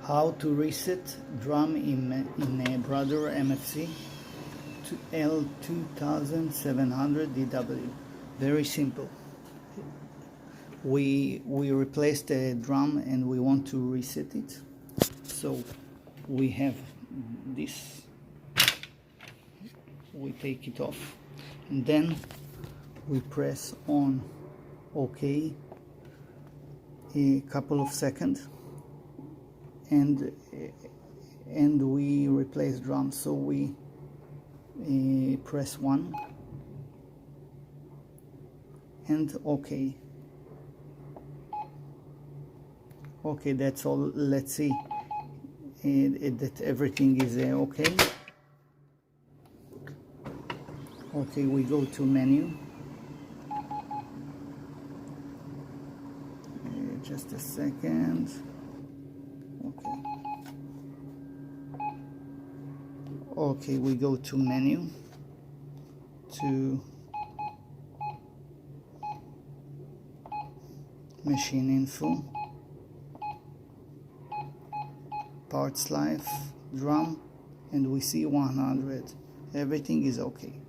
How to reset drum in a Brother MFC L2700DW. Very simple. We replaced the drum and we want to reset it. So we have this. We take it off and then we press on OK a couple of seconds, and we replace drum. So we press 1 and OK. Okay, that's all. Let's see that everything is okay. Okay, we go to menu. Just a second. Okay. Okay, we go to menu, to machine info, parts life, drum, and we see 100. Everything is okay.